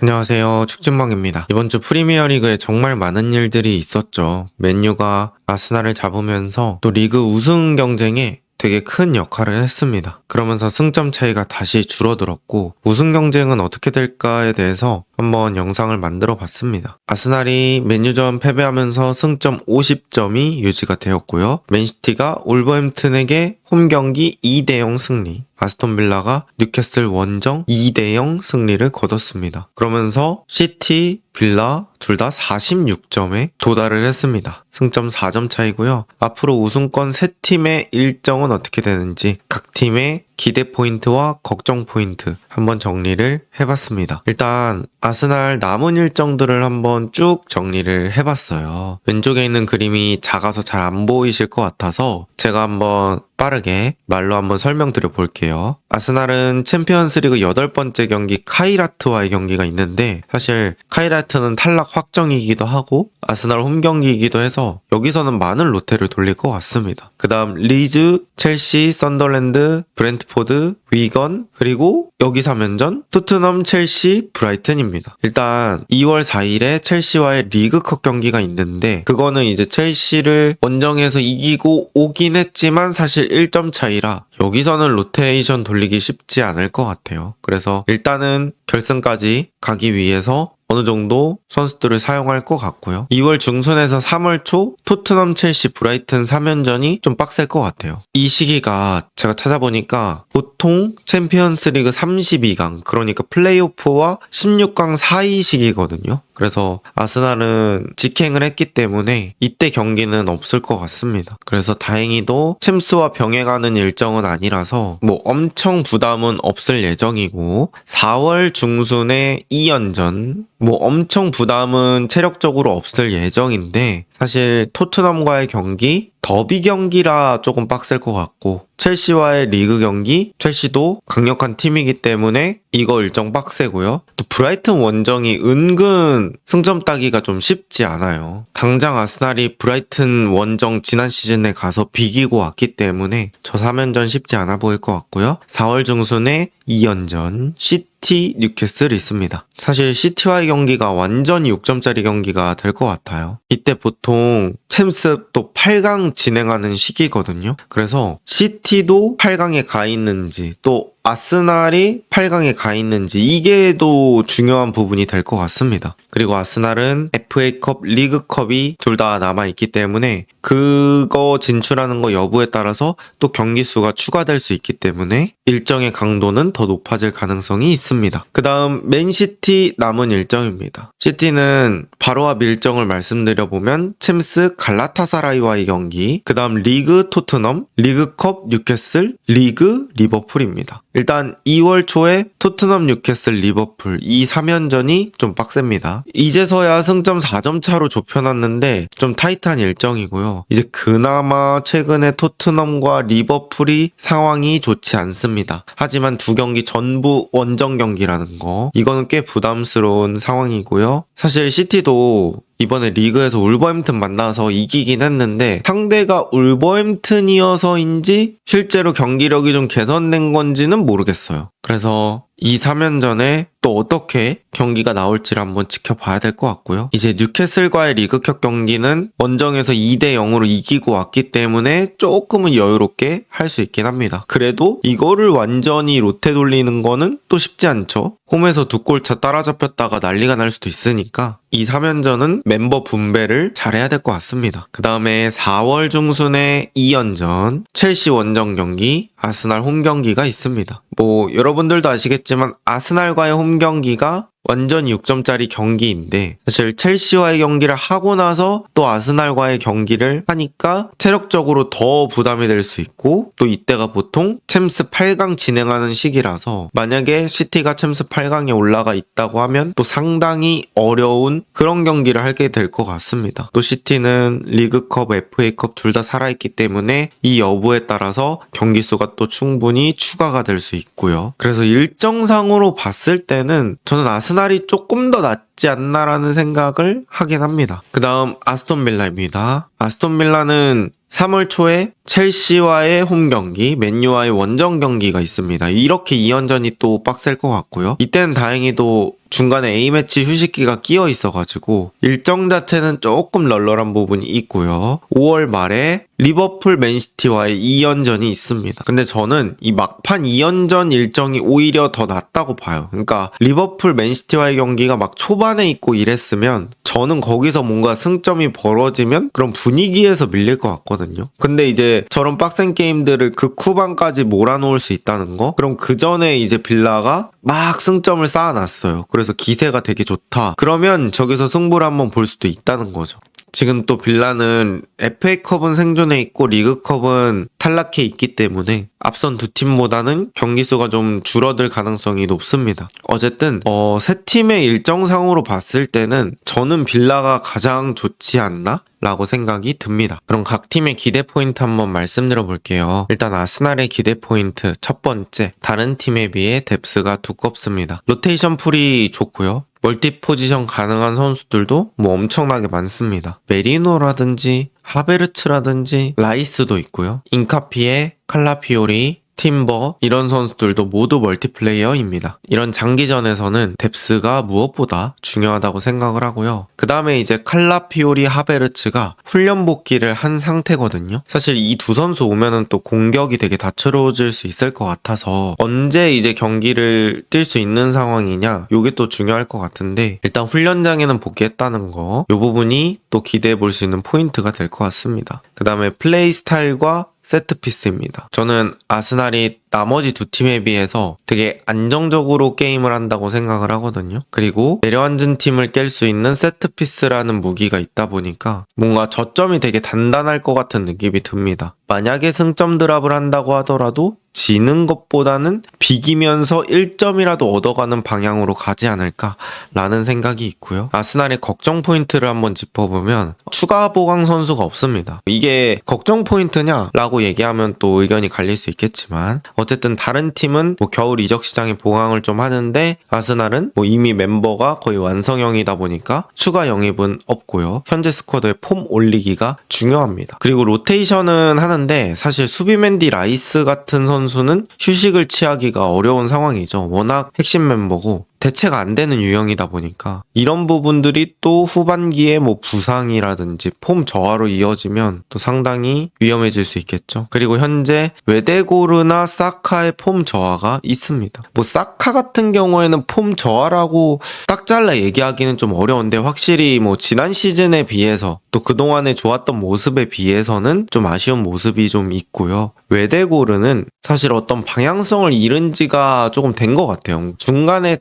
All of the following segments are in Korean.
안녕하세요. 축진망입니다. 이번 주 프리미어리그에 정말 많은 일들이 있었죠. 맨유가 아스날을 잡으면서 또 리그 우승 경쟁에 되게 큰 역할을 했습니다. 그러면서 승점 차이가 다시 줄어들었고 우승 경쟁은 어떻게 될까에 대해서 한번 영상을 만들어 봤습니다. 아스날이 맨유전 패배하면서 승점 50점이 유지가 되었고요. 맨시티가 울버햄튼에게 홈경기 2대0 승리, 아스톤빌라가 뉴캐슬 원정 2대0 승리를 거뒀습니다. 그러면서 시티, 빌라 둘 다 46점에 도달을 했습니다. 승점 4점 차이고요. 앞으로 우승권 3팀의 일정은 어떻게 되는지 각 팀의 기대 포인트와 걱정 포인트 한번 정리를 해봤습니다. 일단 아스날 남은 일정들을 한번 쭉 정리를 해봤어요. 왼쪽에 있는 그림이 작아서 잘 안 보이실 것 같아서 제가 한번 빠르게 말로 한번 설명드려 볼게요. 아스날은 챔피언스리그 8번째 경기 카이라트와의 경기가 있는데 사실 카이라트는 탈락 확정이기도 하고 아스날 홈경기이기도 해서 여기서는 많은 로테를 돌릴 것 같습니다. 그 다음 리즈, 첼시, 썬더랜드, 브렌트포드, 위건, 그리고 여기 3연전 토트넘, 첼시, 브라이튼입니다. 일단 2월 4일에 첼시와의 리그컵 경기가 있는데 그거는 이제 첼시를 원정에서 이기고 오긴 했지만 사실 1점 차이라 여기서는 로테이션 돌리기 쉽지 않을 것 같아요. 그래서 일단은 결승까지 가기 위해서 어느 정도 선수들을 사용할 것 같고요. 2월 중순에서 3월 초 토트넘, 첼시, 브라이튼 3연전이 좀 빡셀 것 같아요. 이 시기가 제가 찾아보니까 보통 챔피언스리그 32강 그러니까 플레이오프와 16강 사이 시기거든요. 그래서 아스날은 직행을 했기 때문에 이때 경기는 없을 것 같습니다. 그래서 다행히도 챔스와 병행하는 일정은 아니라서 뭐 엄청 부담은 없을 예정이고 4월 중순에 2연전 뭐 엄청 부담은 체력적으로 없을 예정인데 사실 토트넘과의 경기 더비 경기라 조금 빡셀 것 같고 첼시와의 리그 경기 첼시도 강력한 팀이기 때문에 이거 일정 빡세고요. 또 브라이튼 원정이 은근 승점 따기가 좀 쉽지 않아요. 당장 아스날이 브라이튼 원정 지난 시즌에 가서 비기고 왔기 때문에 저 3연전 쉽지 않아 보일 것 같고요. 4월 중순에 2연전 시티, 뉴캐슬 있습니다. 사실 시티와의 경기가 완전히 6점짜리 경기가 될 것 같아요. 이때 보통 챔스 또 8강 진행하는 시기거든요. 그래서 시티도 8강에 가 있는지 또 아스날이 8강에 가 있는지 이게 또 중요한 부분이 될 것 같습니다. 그리고 아스날은 FA컵, 리그컵이 둘 다 남아있기 때문에 그거 진출하는 거 여부에 따라서 또 경기 수가 추가될 수 있기 때문에 일정의 강도는 더 높아질 가능성이 있습니다. 그 다음 맨시티 남은 일정입니다. 시티는 바로 앞 일정을 말씀드려보면 챔스 갈라타사라이와의 경기, 그 다음 리그 토트넘, 리그컵 뉴캐슬, 리그 리버풀입니다. 일단 2월 초에 토트넘, 뉴캐슬, 리버풀 이 3연전이 좀 빡셉니다. 이제서야 승점 4점 차로 좁혀놨는데 좀 타이트한 일정이고요. 이제 그나마 최근에 토트넘과 리버풀이 상황이 좋지 않습니다. 하지만 두 경기 전부 원정 경기라는 거 이거는 꽤 부담스러운 상황이고요. 사실 시티도 이번에 리그에서 울버햄튼 만나서 이기긴 했는데 상대가 울버햄튼이어서인지 실제로 경기력이 좀 개선된 건지는 모르겠어요. 그래서 이 3연전에 또 어떻게 경기가 나올지를 한번 지켜봐야 될 것 같고요. 이제 뉴캐슬과의 리그컵 경기는 원정에서 2대0으로 이기고 왔기 때문에 조금은 여유롭게 할 수 있긴 합니다. 그래도 이거를 완전히 로테 돌리는 거는 또 쉽지 않죠. 홈에서 두 골차 따라잡혔다가 난리가 날 수도 있으니까 이 3연전은 멤버 분배를 잘해야 될 것 같습니다. 그 다음에 4월 중순에 2연전 첼시 원정 경기, 아스날 홈 경기가 있습니다. 뭐 여러분들도 아시겠지만 아스날과의 홈 경기가 완전히 6점짜리 경기인데 사실 첼시와의 경기를 하고 나서 또 아스날과의 경기를 하니까 체력적으로 더 부담이 될 수 있고 또 이때가 보통 챔스 8강 진행하는 시기라서 만약에 시티가 챔스 8강에 올라가 있다고 하면 또 상당히 어려운 그런 경기를 하게 될 것 같습니다. 또 시티는 리그컵, FA컵 둘 다 살아있기 때문에 이 여부에 따라서 경기 수가 또 충분히 추가가 될 수 있고요. 그래서 일정상으로 봤을 때는 저는 아스날이 조금 더 낫지 않나라는 생각을 하긴 합니다. 그 다음 아스톤빌라입니다. 아스톤빌라는 3월 초에 첼시와의 홈 경기, 맨유와의 원정 경기가 있습니다. 이렇게 2연전이 또 빡셀 것 같고요. 이때는 다행히도 중간에 A매치 휴식기가 끼어 있어가지고 일정 자체는 조금 널널한 부분이 있고요. 5월 말에 리버풀 맨시티와의 2연전이 있습니다. 근데 저는 이 막판 2연전 일정이 오히려 더 낫다고 봐요. 그러니까 리버풀 맨시티와의 경기가 막 초반에 있고 이랬으면 저는 거기서 뭔가 승점이 벌어지면 그런 분위기에서 밀릴 것 같거든요. 근데 이제 저런 빡센 게임들을 극 후반까지 몰아놓을 수 있다는 거? 그럼 그 전에 이제 빌라가 막 승점을 쌓아놨어요. 그래서 기세가 되게 좋다. 그러면 저기서 승부를 한번 볼 수도 있다는 거죠. 지금 또 빌라는 FA컵은 생존해 있고 리그컵은 탈락해 있기 때문에 앞선 두 팀보다는 경기 수가 좀 줄어들 가능성이 높습니다. 어쨌든 세 팀의 일정상으로 봤을 때는 저는 빌라가 가장 좋지 않나? 라고 생각이 듭니다. 그럼 각 팀의 기대 포인트 한번 말씀드려 볼게요. 일단 아스날의 기대 포인트 첫 번째, 다른 팀에 비해 뎁스가 두껍습니다. 로테이션 풀이 좋고요. 멀티 포지션 가능한 선수들도 뭐 엄청나게 많습니다. 메리노라든지 하베르츠라든지 라이스도 있고요. 인카피에 칼라피오리, 팀버 이런 선수들도 모두 멀티플레이어입니다. 이런 장기전에서는 뎁스가 무엇보다 중요하다고 생각을 하고요. 그 다음에 이제 칼라피오리, 하베르츠가 훈련 복귀를 한 상태거든요. 사실 이 두 선수 오면은 또 공격이 되게 다채로워질 수 있을 것 같아서 언제 이제 경기를 뛸 수 있는 상황이냐 요게 또 중요할 것 같은데 일단 훈련장에는 복귀했다는 거 요 부분이 또 기대해 볼 수 있는 포인트가 될 것 같습니다. 그 다음에 플레이 스타일과 세트피스입니다. 저는 아스날이 나머지 두 팀에 비해서 되게 안정적으로 게임을 한다고 생각을 하거든요. 그리고 내려앉은 팀을 깰 수 있는 세트피스라는 무기가 있다 보니까 뭔가 저점이 되게 단단할 것 같은 느낌이 듭니다. 만약에 승점 드랍을 한다고 하더라도 지는 것보다는 비기면서 1점이라도 얻어가는 방향으로 가지 않을까라는 생각이 있고요. 아스날의 걱정 포인트를 한번 짚어보면 추가 보강 선수가 없습니다. 이게 걱정 포인트냐라고 얘기하면 또 의견이 갈릴 수 있겠지만 어쨌든 다른 팀은 뭐 겨울 이적 시장에 보강을 좀 하는데 아스날은 뭐 이미 멤버가 거의 완성형이다 보니까 추가 영입은 없고요. 현재 스쿼드의 폼 올리기가 중요합니다. 그리고 로테이션은 하는데 사실 수비맨디 라이스 같은 선수는 휴식을 취하기가 어려운 상황이죠. 워낙 핵심 멤버고 대체가 안 되는 유형이다 보니까 이런 부분들이 또 후반기에 뭐 부상이라든지 폼 저하로 이어지면 또 상당히 위험해질 수 있겠죠. 그리고 현재 웨데고르나 사카의 폼 저하가 있습니다. 뭐 사카 같은 경우에는 폼 저하라고 딱 잘라 얘기하기는 좀 어려운데 확실히 뭐 지난 시즌에 비해서 또 그동안에 좋았던 모습에 비해서는 좀 아쉬운 모습이 좀 있고요. 웨데고르는 사실 어떤 방향성을 잃은 지가 조금 된 것 같아요. 중간에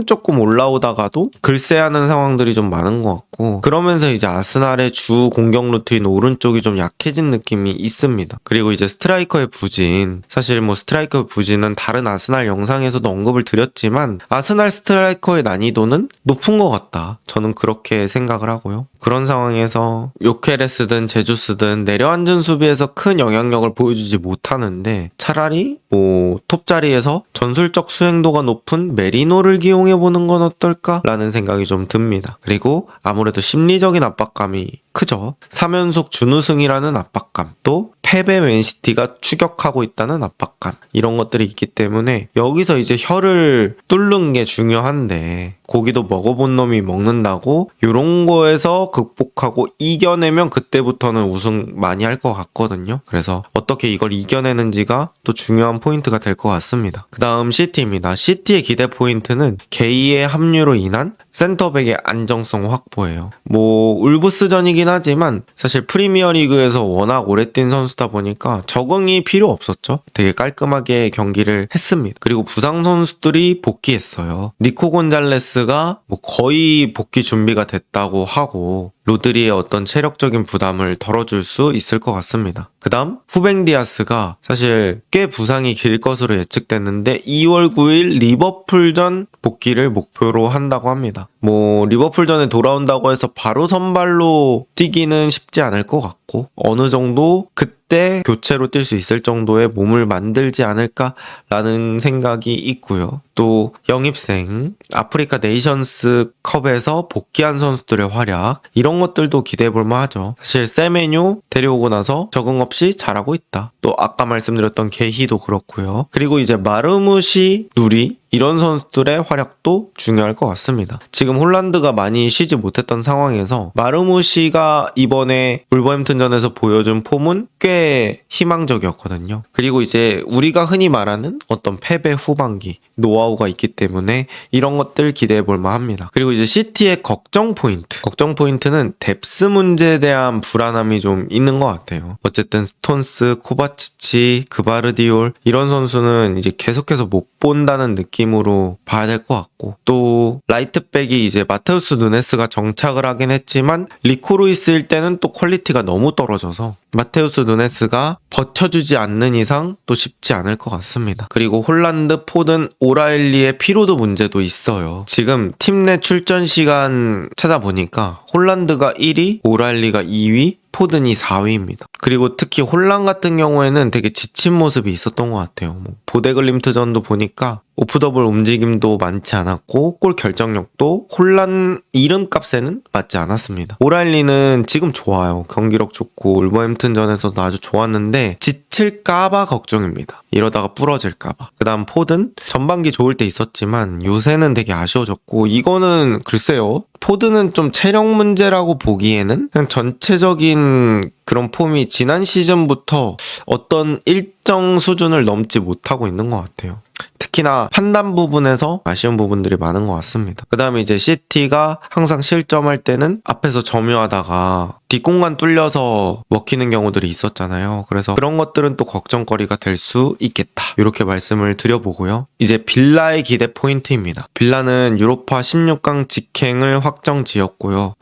조금 올라오다가도 글쎄하는 상황들이 좀 많은 것 같고 그러면서 이제 아스날의 주 공격 루트인 오른쪽이 좀 약해진 느낌이 있습니다. 그리고 이제 스트라이커의 부진 사실 뭐 스트라이커의 부진은 다른 아스날 영상에서도 언급을 드렸지만 아스날 스트라이커의 난이도는 높은 것 같다. 저는 그렇게 생각을 하고요. 그런 상황에서 요케레스든 제주스든 내려앉은 수비에서 큰 영향력을 보여주지 못하는데 차라리 뭐 톱자리에서 전술적 수행도가 높은 메리노를 기용해보는 건 어떨까라는 생각이 좀 듭니다. 그리고 아무래도 심리적인 압박감이 크죠. 3연속 준우승이라는 압박감, 또 패배 맨시티가 추격하고 있다는 압박감, 이런 것들이 있기 때문에 여기서 이제 혀를 뚫는 게 중요한데 고기도 먹어본 놈이 먹는다고 이런 거에서 극복하고 이겨내면 그때부터는 우승 많이 할 것 같거든요. 그래서 어떻게 이걸 이겨내는지가 또 중요한 포인트가 될 것 같습니다. 그 다음 시티입니다. 시티의 기대 포인트는 게이의 합류로 인한 센터백의 안정성 확보예요. 뭐 울브스전이긴 하지만 사실 프리미어리그에서 워낙 오래 뛴 선수다 보니까 적응이 필요 없었죠. 되게 깔끔하게 경기를 했습니다. 그리고 부상 선수들이 복귀했어요. 니코 곤잘레스가 뭐 거의 복귀 준비가 됐다고 하고 로드리의 어떤 체력적인 부담을 덜어줄 수 있을 것 같습니다. 그 다음 후뱅 디아스가 사실 꽤 부상이 길 것으로 예측됐는데 2월 9일 리버풀전 복귀를 목표로 한다고 합니다. 뭐 리버풀전에 돌아온다고 해서 바로 선발로 뛰기는 쉽지 않을 것 같고 어느 정도 그때 교체로 뛸 수 있을 정도의 몸을 만들지 않을까라는 생각이 있고요. 또 영입생, 아프리카 네이션스 컵에서 복귀한 선수들의 활약 이런 것들도 기대해볼 만하죠. 사실 세메뇨 데려오고 나서 적응 없이 잘하고 있다. 또 아까 말씀드렸던 게히도 그렇고요. 그리고 이제 마르무시 누리 이런 선수들의 활약도 중요할 것 같습니다. 지금 홀란드가 많이 쉬지 못했던 상황에서 마르무시가 이번에 울버햄튼전에서 보여준 폼은 꽤 희망적이었거든요. 그리고 이제 우리가 흔히 말하는 어떤 패배 후반기 노하우가 있기 때문에 이런 것들 기대해 볼 만합니다. 그리고 이제 시티의 걱정 포인트는 뎁스 문제에 대한 불안함이 좀 있는 것 같아요. 어쨌든 스톤스, 코바치치, 그바르디올 이런 선수는 이제 계속해서 못 본다는 느낌으로 봐야 될 것 같고, 또 라이트백이 이제 마테우스 누네스가 정착을 하긴 했지만 리코루이스일 때는 또 퀄리티가 너무 떨어져서 마테우스 누네스가 버텨주지 않는 이상 또 쉽지 않을 것 같습니다. 그리고 홀란드, 포든, 오라일리의 피로드 문제도 있어요. 지금 팀 내 출전 시간 찾아보니까 홀란드가 1위, 오라일리가 2위, 포든이 4위입니다. 그리고 특히 홀란 같은 경우에는 되게 지친 모습이 있었던 것 같아요. 보데글림트전도 보니까 오프더블 움직임도 많지 않았고 골 결정력도 홀란 이름값에는 맞지 않았습니다. 오라일리는 지금 좋아요. 경기력 좋고 울버햄튼전에서도 아주 좋았는데 지칠까봐 걱정입니다. 이러다가 부러질까봐. 그 다음 포든 전반기 좋을 때 있었지만 요새는 되게 아쉬워졌고, 이거는 글쎄요, 포드는 좀 체력 문제라고 보기에는 그냥 전체적인 그런 폼이 지난 시즌부터 어떤 일정 수준을 넘지 못하고 있는 것 같아요. 특히나 판단 부분에서 아쉬운 부분들이 많은 것 같습니다. 그 다음에 이제 시티가 항상 실점할 때는 앞에서 점유하다가 뒷공간 뚫려서 먹히는 경우들이 있었잖아요. 그래서 그런 것들은 또 걱정거리가 될 수 있겠다, 이렇게 말씀을 드려보고요. 이제 빌라의 기대 포인트입니다. 빌라는 유로파 16강 직행을 확정 지었고요.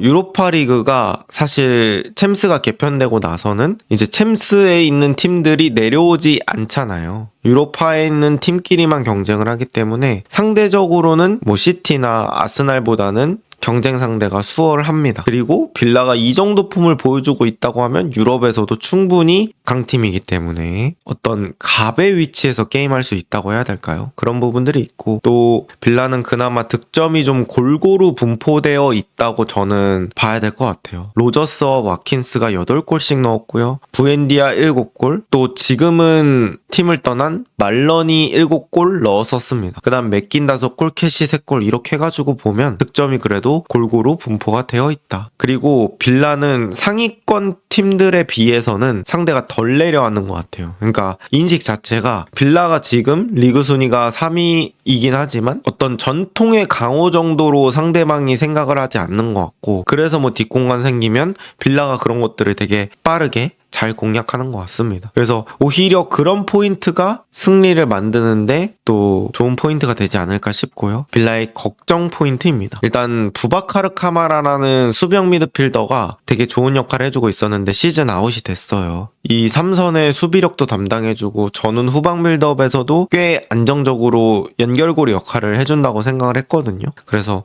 유로파 리그가 사실 챔스가 개편되고 나서는 이제 챔스에 있는 팀들이 내려오지 않잖아요. 유로파에 있는 팀끼리만 경쟁을 하기 때문에 상대적으로는 시티나 아스날보다는 경쟁 상대가 수월합니다. 그리고 빌라가 이 정도 폼을 보여주고 있다고 하면 유럽에서도 충분히 강팀이기 때문에 어떤 갑의 위치에서 게임할 수 있다고 해야 될까요? 그런 부분들이 있고, 또 빌라는 그나마 득점이 좀 골고루 분포되어 있다고 저는 봐야 될 것 같아요. 로저스와 와킨스가 8골씩 넣었고요. 부엔디아 7골, 또 지금은 팀을 떠난 말런이 7골 넣었었습니다. 그 다음 맥긴 5골, 캐시 3골 이렇게 해가지고 보면 득점이 그래도 골고루 분포가 되어 있다. 그리고 빌라는 상위권 팀들에 비해서는 상대가 덜 내려앉는 것 같아요. 그러니까 인식 자체가 빌라가 지금 리그 순위가 3위이긴 하지만 어떤 전통의 강호 정도로 상대방이 생각을 하지 않는 것 같고, 그래서 뒷공간 생기면 빌라가 그런 것들을 되게 빠르게 잘 공략하는 것 같습니다. 그래서 오히려 그런 포인트가 승리를 만드는데 또 좋은 포인트가 되지 않을까 싶고요. 빌라의 걱정 포인트입니다. 일단 부바카르 카마라라는 수비형 미드필더가 되게 좋은 역할을 해주고 있었는데 시즌 아웃이 됐어요. 이 3선의 수비력도 담당해주고 저는 후방 빌드업에서도 꽤 안정적으로 연결고리 역할을 해준다고 생각을 했거든요. 그래서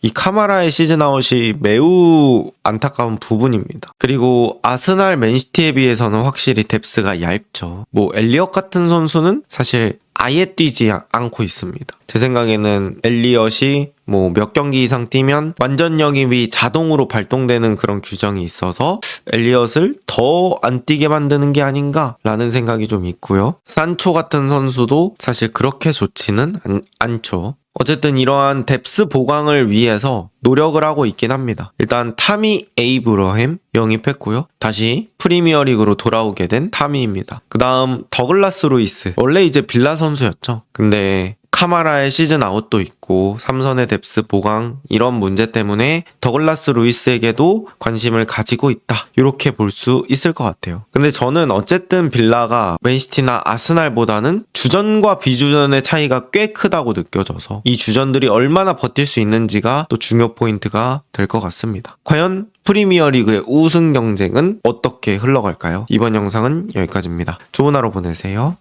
이 카마라의 시즌 아웃이 매우 안타까운 부분입니다. 그리고 아스날, 맨시티에 비해서는 확실히 뎁스가 얇죠. 엘리엇 같은 선수는 사실 아예 뛰지 않고 있습니다. 제 생각에는 엘리엇이 몇 경기 이상 뛰면 완전 영입이 자동으로 발동되는 그런 규정이 있어서 엘리엇을 더 안 뛰게 만드는 게 아닌가라는 생각이 좀 있고요. 산초 같은 선수도 사실 그렇게 좋지는 않죠. 어쨌든 이러한 뎁스 보강을 위해서 노력을 하고 있긴 합니다. 일단 타미 에이브러햄 영입했고요. 다시 프리미어리그로 돌아오게 된 타미입니다. 그 다음 더글라스 루이스, 원래 이제 빌라 선수였죠. 근데 카마라의 시즌 아웃도 있고 3선의 뎁스 보강 이런 문제 때문에 더글라스 루이스에게도 관심을 가지고 있다, 이렇게 볼 수 있을 것 같아요. 근데 저는 어쨌든 빌라가 맨시티나 아스날보다는 주전과 비주전의 차이가 꽤 크다고 느껴져서 이 주전들이 얼마나 버틸 수 있는지가 또 중요 포인트가 될 것 같습니다. 과연 프리미어리그의 우승 경쟁은 어떻게 흘러갈까요? 이번 영상은 여기까지입니다. 좋은 하루 보내세요.